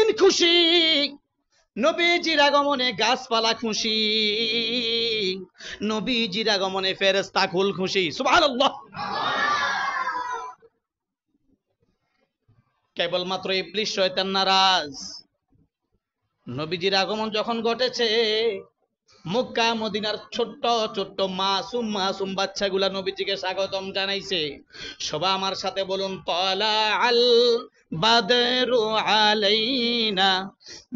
জমিন খুশি, নবীজির আগমনে গাছপালা খুশি, নবীজির আগমনে ফেরেশতা কুল খুশি। সুবহানাল্লাহ। কেবলমাত্র ইবলিস শয়তান নারাজ। নবীজির আগমন যখন ঘটেছে, মক্কা মদিনার ছোট্ট ছোট্ট মাসুম মাসুম বাচ্চাগুলা নবীজিকে স্বাগতম জানাইছে। সবাই আমার সাথে বলুন, তালা আল বাদরু আলাইনা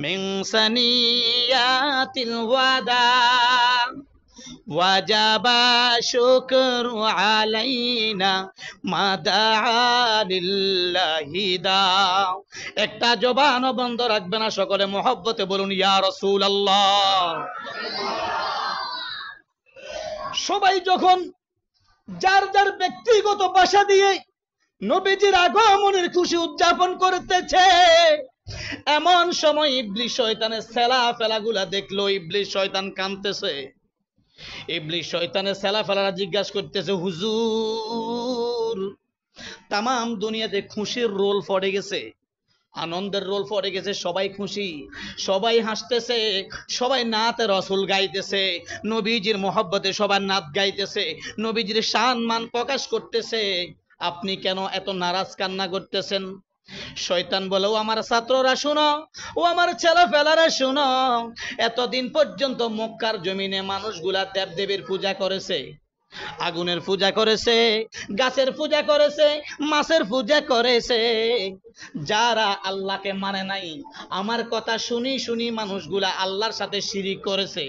মিন সানিয়াতিল ওয়াদা ওয়াজাবা শুকরু আলাইনা মাদা লিল্লাহি দাও। একটা জবানও বন্ধ রাখবে না, সকলে মহব্বতে বলুন ইয়া রাসূলুল্লাহ। সবাই যখন যার যার ব্যক্তিগত ভাষা দিয়ে নবীজির আগমনের খুশি উদযাপন করতেছে, এমন সময় ইবলিস শয়তানের সেলা ফেলাগুলা দেখলো। ইবলিস শয়তান কাঁদতেছে। ইবলিস শয়তানের সেলা ফেলারা জিজ্ঞাসা করতেছে, হুজুর, তামাম দুনিয়াতে খুশির রোল পড়ে গেছে, আনন্দের রোল পড়ে গেছে, সবাই খুশি, সবাই হাসতেছে, সবাই নাতে রসুল গাইতেছে, নবীজির মহব্বতে সবাই নাত গাইতেছে, নবীজির শান মান প্রকাশ করতেছে, আপনি কেন এত নারাজ কান্না করতেছেন? শয়তান বলে, ও আমার ছাত্ররা শুনো, ও আমার ছেলেফেলারা শুনো, এতদিন পর্যন্ত মক্কার জমিনে মানুষগুলা দেবদেবীর পূজা করেছে, আগুনের পূজা করেছে, গাছের পূজা করেছে, মাছের পূজা করেছে। যারা আল্লাহকে মানে নাই, আমার কথা শুনি শুনি মানুষগুলা আল্লাহর সাথে শিরিক করেছে,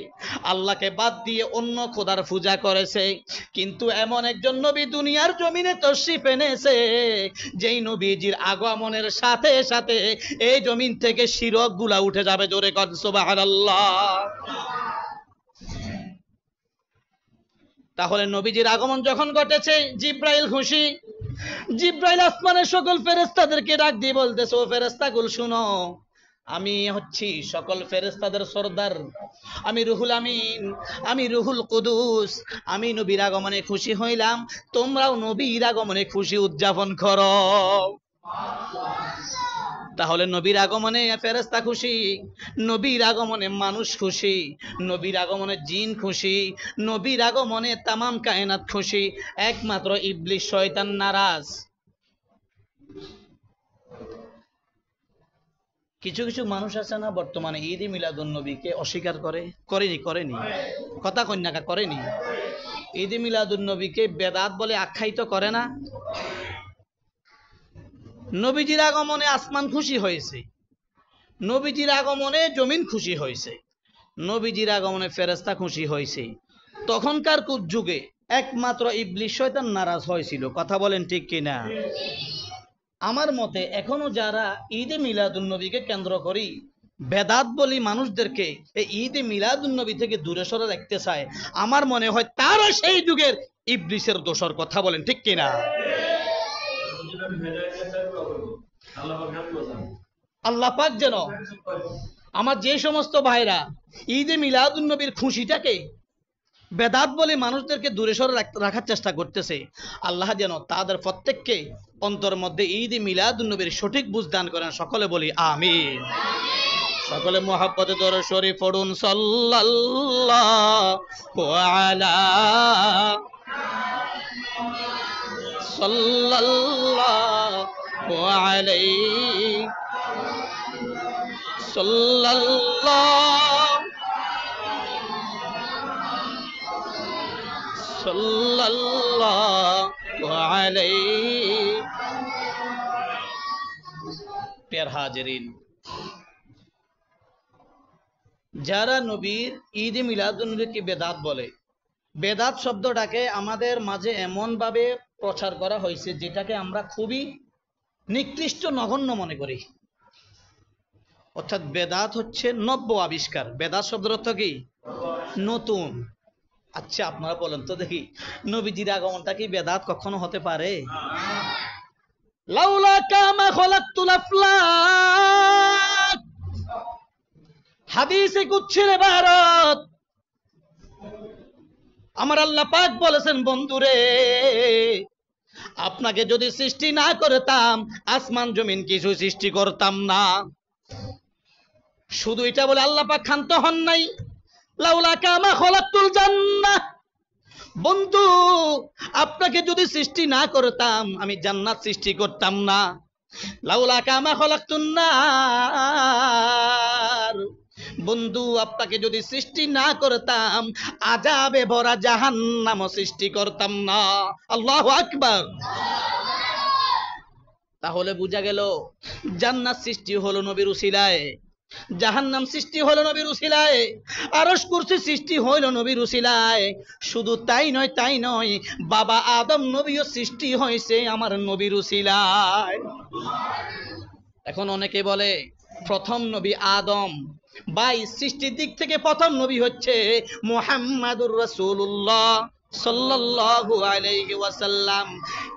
আল্লাহকে বাদ দিয়ে অন্য খোদার পূজা করেছে। কিন্তু এমন একজন নবী দুনিয়ার জমিনে তশরিফ এনেছে, যেই নবীজির আগমনের সাথে সাথে এই জমিন থেকে শিরক গুলা উঠে যাবে। জোরে কর সুবহানাল্লাহ। তাহলে নবীজির আগমন যখন ঘটেছে, জিব্রাইল খুশি। জিব্রাইল আসমানের সকল ফেরেশতাদেরকে ডাক দিয়ে বলতেছে, ও ফেরেশতাগুল শুনো, আমি হচ্ছি সকল ফেরেশতাদের সরদার, আমি রুহুল আমিন, আমি রুহুল কুদুস, আমি নবীর আগমনে খুশি হইলাম, তোমরাও নবীর আগমনে খুশি উদযাপন করো। তাহলে নবীর আগমনে ফেরেশতা খুশি, নবীর আগমনে মানুষ খুশি, নবীর আগমনে জিন খুশি, নবীর আগমনে তামাম কায়নাত খুশি, একমাত্র ইবলিস শয়তান নারাজ। কিছু কিছু মানুষ আছে না বর্তমানে ঈদ মিলাদুন নবীকে অস্বীকার করে, করেনি কথা কন্যাকা করেনি, ঈদ মিলাদুন নবীকে বেদাত বলে আখ্যায়িত করে না। নবীজির আগমনে আসমান খুশি হয়েছে, নবীজির আগমনে জমিন খুশি হয়েছে, নবীজির আগমনে ফেরেশতা খুশি হয়েছে। তখনকার যুগে একমাত্র ইবলিস শয়তান নারাজ হয়েছিল। কথা বলেন ঠিক কিনা? আমার মতে এখনো যারা ঈদে মিলাদুন নবীকে কেন্দ্র করি বেদাত বলি মানুষদেরকে এই ঈদে মিলাদুন নবী থেকে দূরে সরে রাখতে চায়, আমার মনে হয় তারা সেই যুগের ইবলিসের দোষর। কথা বলেন ঠিক কিনা? আল্লাহ পাক যেন আমার যে সমস্ত ভাইরা ঈদে মিলাদুন নবীর খুশিটাকে বেদাত বলে মানুষদেরকে দূরে সরে রাখার চেষ্টা করতেছে, আল্লাহ যেন তাদের প্রত্যেককে অন্তর মধ্যে ঈদে মিলাদুন নবীর সঠিক বুঝ দান করেন। সকলে বলি আমিন। সকলে মুহাব্বতে দরুদ শরীফ পড়ুন, সাল্লাল্লাহু আলা সাল্লাল্লাহু আলাইহি সাল্লাল্লাহু আলাইহি। প্রিয় হাজিরিন, যারা নবীর ঈদ মিলাদুন নবীকে বেদাত বলে, বেদাত শব্দটাকে আমাদের মাঝে এমন ভাবে প্রচার করা হয়েছে যেটাকে আমরা খুবই নিকৃষ্ট নগণ্য মনে করি। অর্থাৎ বেদাত হচ্ছে নব্য আবিষ্কার। বেদাত শব্দের অর্থ কি? নতুন। আচ্ছা আপনারা বলেন তো দেখি, নবীজির আগমনটা কি বেদাত কখনো হতে পারে? লাউলা কামা খলাকতুল আফলাক, হাদিসে কুদসির ইবারত। আমার আল্লাহ পাক বলেছেন, বন্ধুরে আপনাকে যদি সৃষ্টি না করতাম আসমান জমিন কিছু সৃষ্টি করতাম না। শুধু এটা বলে আল্লাহ পাক ক্ষান্ত হন নাই, লাউলা কামা খলাকতুল জান্নাহ, বন্ধু আপনাকে যদি সৃষ্টি না করতাম আমি জান্নাত সৃষ্টি করতাম না। লাউলা কামা খলাকতুন নার, বন্ধু আপনাকে যদি সৃষ্টি না করতাম আযাবে ভরা জাহান্নাম সৃষ্টি করতাম না। আল্লাহু আকবার। তাহলে বোঝা গেল জান্নাত সৃষ্টি হলো নবীর উসিলায়, জাহান্নাম সৃষ্টি হলো নবীর উসিলায়, আরশ কুরসি সৃষ্টি হইল নবীর উসিলায়। শুধু তাই নয়, তাই নয়, বাবা আদম নবীও সৃষ্টি হয়েছে আমার নবীর উসিলায়। এখন অনেকে বলে প্রথম নবী আদম, ভাই সৃষ্টির দিক থেকে প্রথম নবী হচ্ছে মুহাম্মাদুর রাসূলুল্লাহ সাল্লাল্লাহু আলাইহি ওয়াসাল্লাম,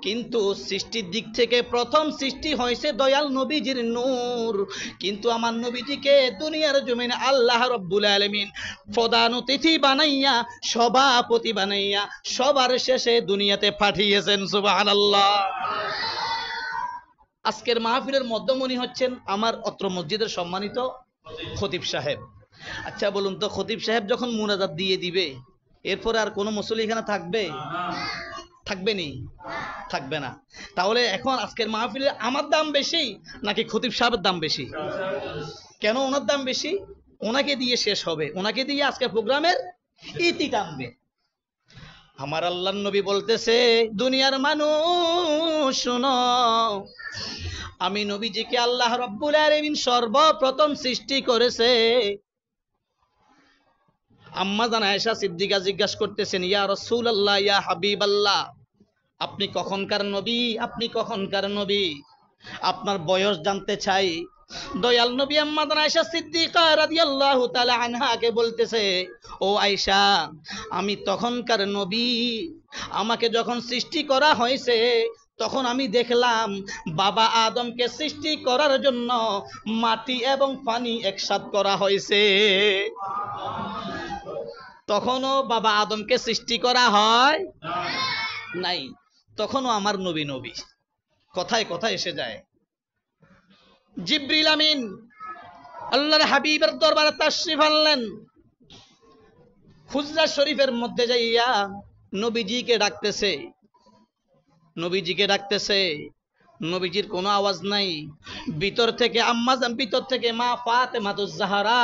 কিন্তু সৃষ্টির দিক থেকে প্রথম সৃষ্টি হয়েছে দয়াল নবীজির নূর। কিন্তু আমার নবীজিকে দুনিয়ার জমিনে আল্লাহ রাব্বুল আলামিন প্রধান অতিথি বানাইয়া, সভাপতি বানাইয়া সবার শেষে দুনিয়াতে পাঠিয়েছেন। সুবহানাল্লাহ। আজকের মাহফিলের মধ্যমণি হচ্ছেন আমার অত্র মসজিদের সম্মানিত খতিব সাহেব। আচ্ছা বলুন তো, খতিব সাহেব যখন মুনাজাত দিয়ে দিবে এরপরে আর কোনো মুসল্লি এখানে থাকবে? থাকবে নি? থাকবে না। তাহলে এখন আজকের মাহফিলে আমার দাম বেশি নাকি খতিব সাহেবের দাম বেশি? কেন ওনার দাম বেশি? ওনাকে দিয়ে শেষ হবে, ওনাকে দিয়ে আজকের প্রোগ্রামের ইতি টানবে। আমার আল্লাহর নবী বলতেছে, দুনিয়ার মানুষ শোনো, আমি নবীজিকে আল্লাহ রাব্বুল আলামিন সর্বপ্রথম সৃষ্টি করেছে। আম্মা জান আয়েশা সিদ্দিকা জিজ্ঞাসা করতেছেন, ইয়া রাসূলুল্লাহ, ইয়া হাবিবাল্লাহ, আপনি কখনকার নবী? আপনি কখনকার নবী? আপনার বয়স জানতে চাই। দয়াল নবী আম্মা জান আয়েশা সিদ্দিকা রাদিয়াল্লাহু তাআলা আনহাকে বলতেছে, ও আয়েশা, আমি তখনকার নবী। আমাকে যখন সৃষ্টি করা হয়েছে তখন আমি দেখলাম বাবা আদমকে সৃষ্টি করার জন্য মাটি এবং পানি একসাথে করা হয়েছে। তখনও বাবা আদমকে সৃষ্টি করা হয় নাই, তখনও আমার নবী নবী। কথায় কথায় এসে যায়। জিবরিল আমিন আল্লাহর হাবিবের দরবারে তাশরিফ আনলেন। হুজরা শরীফের মধ্যে যাইয়া নবীজিকে ডাকতেছে, নবীজিকে ডাকতেছে, নবীজির কোনো আওয়াজ নাই। ভিতর থেকে আম্মাজান, ভিতর থেকে মা ফাতেমাতুজ জাহরা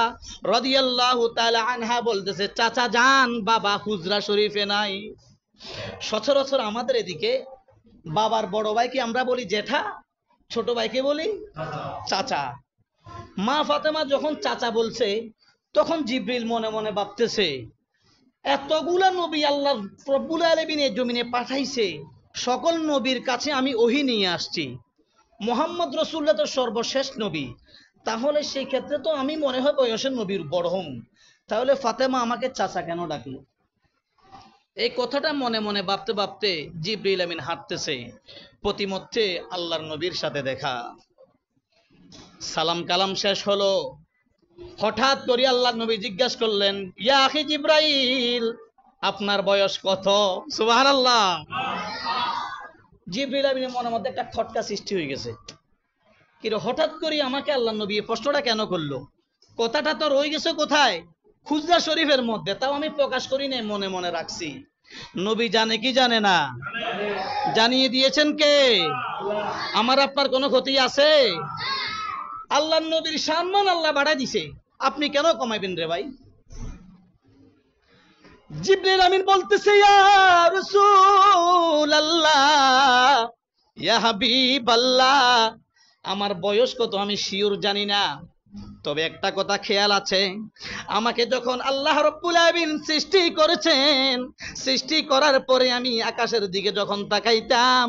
রাদিয়াল্লাহু তাআলা আনহা বলতেছে, চাচা যান, বাবা হুজরা শরীফে নাই। সচরাচর আমাদের এদিকে বাবার বড় ভাইকে আমরা বলি জেঠা, ছোট ভাইকে বলি চাচা। মা ফাতেমা যখন চাচা বলছে তখন জিবরিল মনে মনে ভাবতেছে, এতগুলা নবী আল্লাহ রব্বুল আলামিন এই জমিনে পাঠাইছে, সকল নবীর কাছে আমি ওহী নিয়ে আসছি, মুহাম্মদ রাসূলুল্লাহ তো সর্বশেষ নবী, তাহলে সেই ক্ষেত্রে তো আমি মনে হয় বয়সের নবীর বড় হম, তাহলে ফাতেমা আমাকে চাচা কেন ডাকলো? এই কথাটা মনে মনে ভাবতে ভাবতে জিবরিল আমিন হাঁটতেছে, প্রতিমধ্যে আল্লাহর নবীর সাথে দেখা। সালাম কালাম শেষ হলো, হঠাৎ করে আল্লাহর নবী জিজ্ঞাসা করলেন, ইয়া আখি জিবরাইল, আপনার বয়স কত? সুবহানাল্লাহ। জিবরিল আমিনের মনের মধ্যে একটা খটকা সৃষ্টি হয়ে গেছে, কিন্তু হঠাৎ করে আমাকে আল্লাহর নবী এই প্রশ্নটা কেন করলো? কথাটা তো রয়ে গেছে কোথায়? খুজরা শরীফের মধ্যে, তাও আমি প্রকাশ করি নাই, মনে মনে রাখছি। নবী জানে কি জানে না? জানিয়ে দিয়েছেন কে? আমার আপনার কোনো ক্ষতি আছে? আল্লাহর নবীর সম্মান আল্লাহ বাড়াই দিছে, আপনি কেন কমাইবেন রে ভাই? জিবরিল আমিন বলতেছে, ইয়া রাসূলুল্লাহ, ইয়া হাবিবাল্লাহ, আমার বয়স কত আমি শিওর জানি না, তবে একটা কথা খেয়াল আছে, আমাকে যখন আল্লাহ রাব্বুল আলামিন সৃষ্টি করেছেন, সৃষ্টি করার পরে আমি আকাশের দিকে যখন তাকাইতাম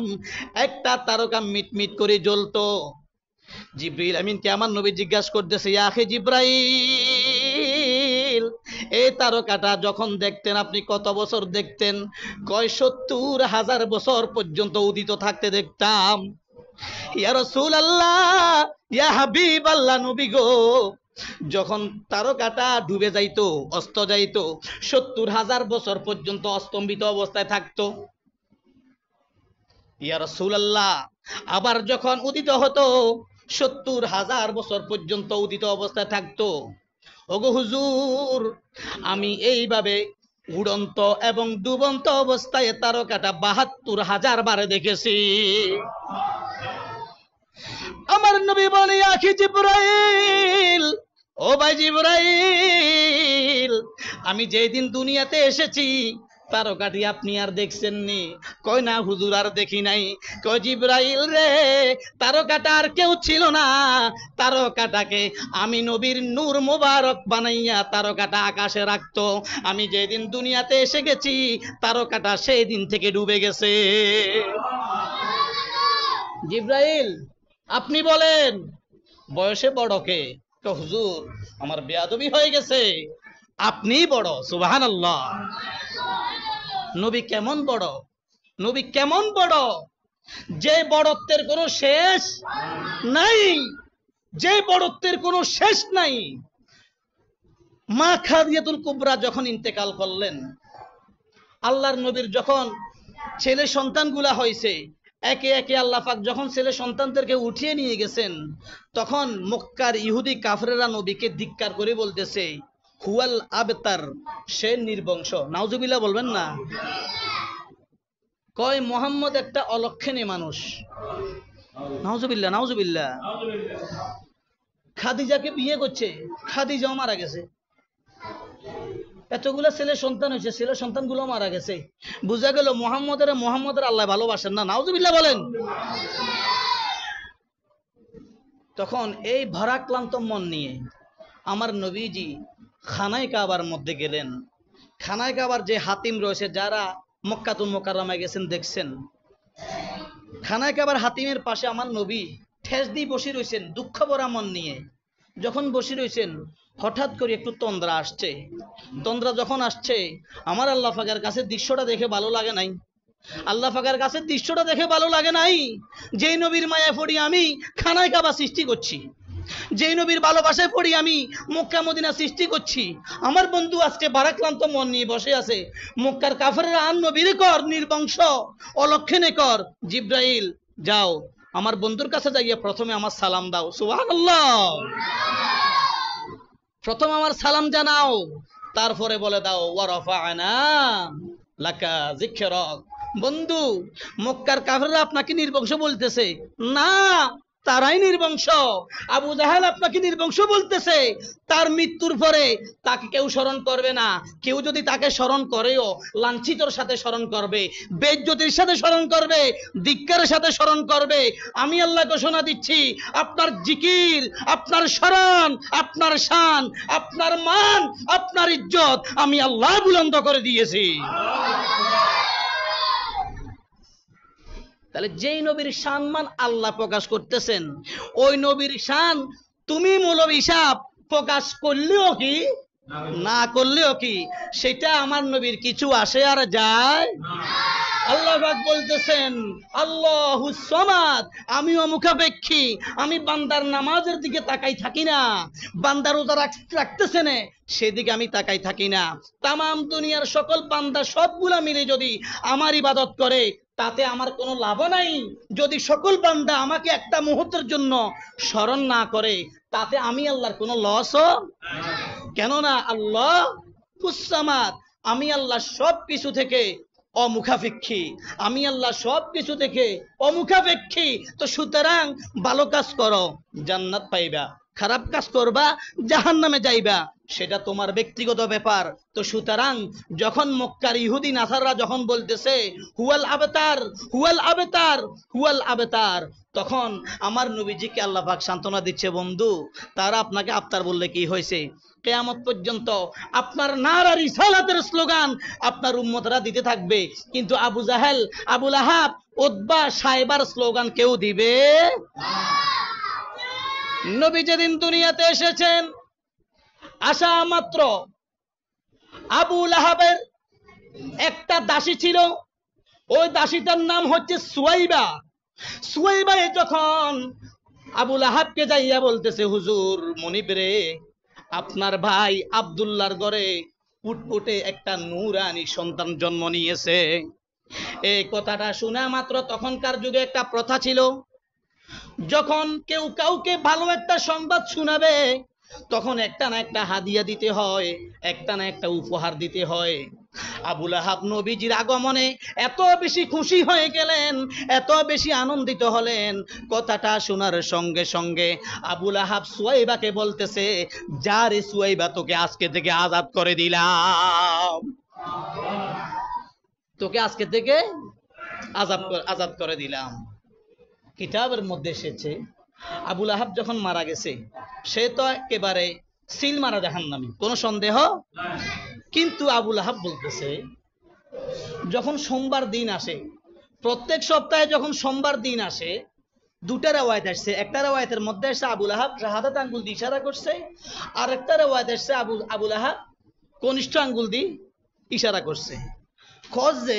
একটা তারকা মিটমিট করে জ্বলতো। জিবরিল আমিনকে আমার নবী জিজ্ঞাসা করতেছে, ইয়া আখি জিবরাইল, এই তারকাটা যখন দেখতেন আপনি কত বছর দেখতেন? কয় ৭০,০০০ বছর পর্যন্ত উদিত থাকতে দেখতাম। ইয়া রাসূলুল্লাহ, ইয়া হাবিবাল্লাহ, নবী গো, যখন তারকাটা ডুবে যাইতো, অস্ত যাইতো, ৭০,০০০ বছর পর্যন্ত অস্তম্ভিত অবস্থায় থাকতো। ইয়া রাসূলুল্লাহ, আবার যখন উদিত হতো 70,000 বছর পর্যন্ত উদিত অবস্থায় থাকতো। ওগো হুজুর, আমি এইভাবে উড়ন্ত এবং ডুবন্ত অবস্থায় তারকাটা 72,000 বারে দেখেছি। আমার নবী বলে, আখি জিবরাইল, ও ভাই জিবরাইল, আমি যেদিন দুনিয়াতে এসেছি তারকাটি আপনি আর দেখছেননি? কয় না হুজুর, আর দেখি নাই। কয় জিবরাইল রে, তারকাটা আর কেউ ছিল না, তারকাটাকে আমি নবীর নূর মোবারক বানাইয়া তারকাটা আকাশে রাখতো। আমি যেদিন দুনিয়াতে এসে গেছি তারকাটা সেই দিন থেকে ডুবে গেছে। জিবরাইল, আপনি বলেন বয়সে বড় কে? হুজুর, আমার বেয়াদবি হয়ে গেছে, আপনি বড়। সুবহানাল্লাহ। নবী কেমন বড়, নবী কেমন বড়, যে বড়ত্বের কোনো শেষ নাই, যে বড়ত্বের কোনো শেষ নাই। মা খাদিজাতুল কুবরা যখন ইন্তেকাল করলেন, আল্লাহর নবীর যখন ছেলে সন্তানগুলা হয়েছে, একে একে আল্লাহ পাক যখন ছেলে সন্তানদেরকে উঠিয়ে নিয়ে গেছেন, তখন মক্কার ইহুদি কাফেররা নবীকে ধিক্কার করে বলতেছে, হুয়াল আবতার, সে নির্বংশ। নাউজুবিল্লাহ বলবেন না? কয় মোহাম্মদ একটা অলক্ষণী মানুষ। নাউজুবিল্লাহ, নাউজুবিল্লাহ। খাদিজাকে বিয়ে করছে, খাদিজাও মারা গেছে। এতগুলা ছেলে সন্তান হয়েছে, ছেলে সন্তানগুলো মারা গেছে। বুঝা গেল মোহাম্মদের আল্লাহ ভালোবাসেন না। নাউজুবিল্লাহ বলেন। তখন এই ভারাক্রান্ত মন নিয়ে আমার নবীজি খানায় কাবার মধ্যে গেলেন। খানায় কাবার যে হাতিম রয়েছে, যারা মক্কাতুল মুকাররমায় গেছেন দেখছেন, খানায় কাবার হাতিমের পাশে আমার নবী ঠেস দিয়ে বসে রয়েছেন দুঃখ ভরা মন নিয়ে। যখন বসে রয়েছেন, হঠাৎ করে একটু তন্দ্রা আসছে। তন্দ্রা যখন আসছে, আমার আল্লাহ পাকের কাছে দৃশ্যটা দেখে ভালো লাগে নাই। আল্লাহ পাকের কাছে দৃশ্যটা দেখে ভালো লাগে নাই। যেই নবীর মায়া পড়ি আমি খানায় কাবা সৃষ্টি করছি, যেই নবীর ভালোবাসায় পড়ি আমি মক্কা মদিনা সৃষ্টি করছি, আমার বন্ধু আজকে ভারাক্রান্ত মন নিয়ে বসে আছে। মক্কার কাফেররা আন নবীর কর নির্বংশ, অলক্ষণে কর। জিব্রাইল, যাও আমার বন্ধুর কাছে যাইয়া প্রথমে আমার সালাম দাও। সুবহানাল্লাহ। প্রথম আমার সালাম জানাও, তারপরে বলে দাও ওয়া রাফা'না লাকা যিকরাক। বন্ধু, মক্কার কাফেররা আপনাকে নির্বংশ বলতেছে না, তারাই নির্বংশ। আবু জাহেল আপনাকে নির্বংশ বলতেছে, তার মৃত্যুর পরে তাকে কেউ স্মরণ করবে না। কেউ যদি তাকে স্মরণ করেও লাঞ্ছিতর সাথে স্মরণ করবে, বেইজ্জতির সাথে স্মরণ করবে, ধিক্কারের সাথে স্মরণ করবে। আমি আল্লাহ ঘোষণা দিচ্ছি, আপনার জিকির, আপনার স্মরণ, আপনার শান, আপনার মান, আপনার ইজ্জত আমি আল্লাহ বুলন্দ করে দিয়েছি। তাহলে যেই নবীর শান মান আল্লাহ প্রকাশ করতেছেন, ওই নবীর শান তুমি মৌলভী সাহেব প্রকাশ করলেও কি না করলেও কি, সেটা আমার নবীর কিছু আসে আর যায়। আল্লাহ পাক বলতেছেন আল্লাহুস সামাদ, আমি অমুখাপেক্ষী, আমি বান্দার নামাজের দিকে তাকাই থাকি না, বান্দা রোজা রাখতেছে না সেদিকে আমি তাকাই থাকি না। তামাম দুনিয়ার সকল বান্দা সবগুলা মিলে যদি আমার ইবাদত করে তাতে আমার কোনো লাভ নাই। যদি সকল বান্দা আমাকে একটা মুহূর্তের জন্য স্মরণ না করে তাতে আমি আল্লাহর কোনো লসও, কেননা আল্লাহ হুস-সামাদ, আমি আল্লাহ সব কিছু থেকে অমুখাপেক্ষী, আমি আল্লাহ সব কিছু থেকে অমুখাপেক্ষী। তো সুতরাং ভালো কাজ করো জান্নাত পাইবা, খারাপ কাজ করবা জাহান্নামে যাইবা, সেটা তোমার ব্যক্তিগত ব্যাপার। তো সুতরাং যখন মক্কার ইহুদি নাসাররা যখন বলতেছে হুয়াল আবতার, হুয়াল আবতার, হুয়াল আবতার, তখন আমার নবীজিকে আল্লাহ পাক সান্ত্বনা দিচ্ছে, বন্ধু তারা আপনাকে আবতার বললে কি হয়েছে? কিয়ামত পর্যন্ত আপনার নারা রিসালাতের স্লোগান আপনার উম্মতরা দিতে থাকবে, কিন্তু Abu Jahl, Abu Lahab, Utba, cyber slogan কেউ দিবে। নবী যেদিন দুনিয়াতে এসেছেন, আসা মাত্র আবু লাহাবের একটা দাসী ছিল, ওই দাসীটার নাম হচ্ছে সুয়াইবা। সুয়াইবা যখন আবু লাহাবকে যাইয়া বলতেছে, হুজুর মনিব রে, আপনার ভাই আব্দুল্লাহর ঘরে ফুটফুটে একটা নূরানী সন্তান জন্ম নিয়েছে। এই কথাটা শোনা মাত্র, তখনকার যুগে একটা প্রথা ছিল, যখন কেউ কাউকে ভালো একটা সংবাদ শোনাবে তখন একটা না একটা হাদিয়া দিতে হয়, একটা না একটা উপহার দিতে হয়। আবু লাহাব নবীজির আগমনে এত বেশি খুশি হয়ে গেলেন, এত বেশি আনন্দিত হলেন, কথাটা শোনার সঙ্গে সঙ্গে আবু লাহাব সুয়াইবাকে বলতেছে, যা রে সুয়াইবা, তোকে আজকে থেকে আজাদ করে দিলাম, তোকে আজকে থেকে আজাদ করে দিলাম। কিতাবের মধ্যে এসেছে আবু লাহাব যখন মারা গেছে সে তো একেবারে সিল মারা জাহান্নামী, কোনো সন্দেহ। কিন্তু আবু লাহাব বলতেছে যখন সোমবার দিন আসে, প্রত্যেক সপ্তাহে যখন সোমবার দিন আসে, দুটা রেওয়ায়েত আসছে। একটা রেওয়ায়েতের মধ্যে আসছে আবু লাহাব শাহাদাত আঙ্গুল দিয়ে ইশারা করছে, আর একটা রেওয়ায়েত আসছে আবু লাহাব কনিষ্ঠ আঙ্গুল দিয়ে ইশারা করছে। খোঁজ যে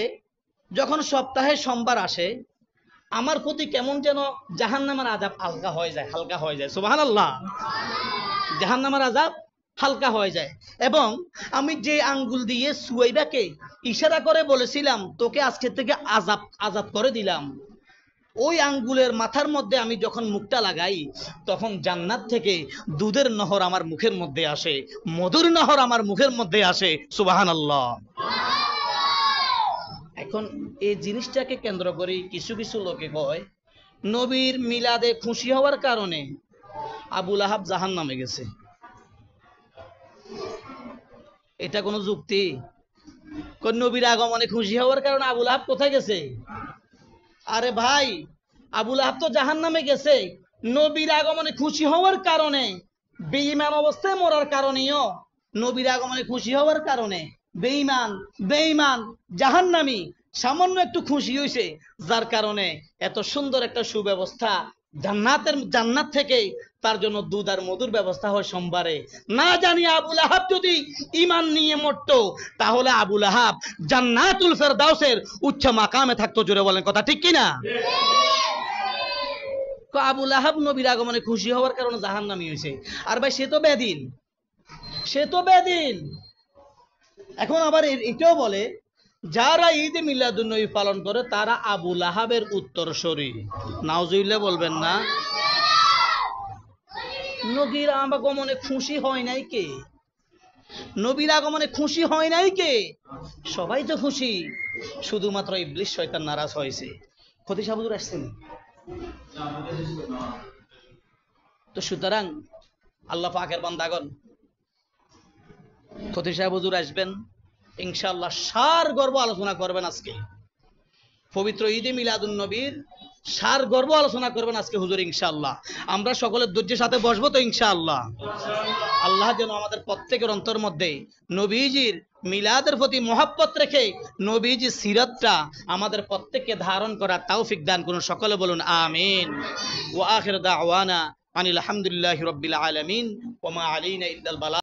যখন সপ্তাহে সোমবার আসে আমার প্রতি কেমন যেন জাহান্নামের আযাব হালকা হয়ে যায়, হালকা হয়ে যায়। সুবহানাল্লাহ, জাহান্নামের আযাব হালকা হয়ে যায়। এবং আমি যে আঙ্গুল দিয়ে সুয়াইবাকে ইশারা করে বলেছিলাম তোকে আজকে থেকে আজাদ করে দিলাম, ওই আঙ্গুলের মাথার মধ্যে আমি যখন মুখটা লাগাই তখন জান্নাত থেকে দুধের নহর আমার মুখের মধ্যে আসে, মধুর নহর আমার মুখের মধ্যে আসে। সুবহানাল্লাহ। এখন এই জিনিসটাকে কেন্দ্র করে কিছু কিছু লোকে কয় নবীর মিলাদে খুশি হওয়ার কারণে আবু লাহাব জাহান্নামে গেছে। এটা কোনো যুক্তি? নবীর আগমনে খুশি হওয়ার কারণে আবু লাহাব কোথায় গেছে? আরে ভাই, আবু লাহাব তো জাহান্নামে গেছে, নবীর আগমনে খুশি হওয়ার কারণে, বেঈমান অবস্থায় মরার কারণেও নবীর আগমনে খুশি হওয়ার কারণে বেঈমান জাহান্নামী সামান্য একটু খুশি হয়েছে, যার কারণে এত সুন্দর একটা সুব্যবস্থা জান্নাত থেকে তার জন্য দুধ আর মধুর ব্যবস্থা হয় সোমবারে। না জানি আবু লাহাব যদি ঈমান নিয়ে মরতো তাহলে আবু লাহাব জান্নাতুল ফেরদাউসের উচ্চ মাকামে থাকতো। জোরে বলেন কথা ঠিক কিনা? আবু লাহাব নবীর আগমনে খুশি হওয়ার কারণে জাহান্নামী হয়েছে। আর ভাই সে তো বেদিন। এখন আবার এটাও বলে যারা ঈদ মিলাদুন্নবী পালন করে তারা আবু লাহাবের উত্তরসূরি। নাউজুবিল্লাহ বলবেন না? নবীর আগমনে খুশি হয় নাই কে? নবীর আগমনে খুশি হয় নাই কে? সবাই তো খুশি, শুধুমাত্র ইবলিস শয়তান নারাজ হয়েছে। খতিব সাহেব হুজুর আসছেন তো, সুতরাং আল্লাহ পাকের বান্দাগণ, খতিব সাহেব হুজুর আসবেন ইনশাআল্লাহ, সার গর্ব আলোচনা করবেন আজকে। পবিত্র ঈদে মিলাদুন নবীর সার গর্ব আলোচনা করবেন আজকে হুজুর ইনশাআল্লাহ। আমরা সকলের ধৈর্যের সাথে বসবো তো ইনশাআল্লাহ। আল্লাহ যেন আমাদের প্রত্যেকের অন্তর মধ্যে নবীজির মিলাদের প্রতি মহব্বত রেখে নবীজির সিরাতটা আমাদের প্রত্যেককে ধারণ করার তৌফিক দান করুন। সকলে বলুন আমিন। ওয়া আখির দাওয়ানা আনিল হামদুলিল্লাহি রাব্বিল আলামিন ওয়া মা আলাইনা ইল্লাল বালাগ।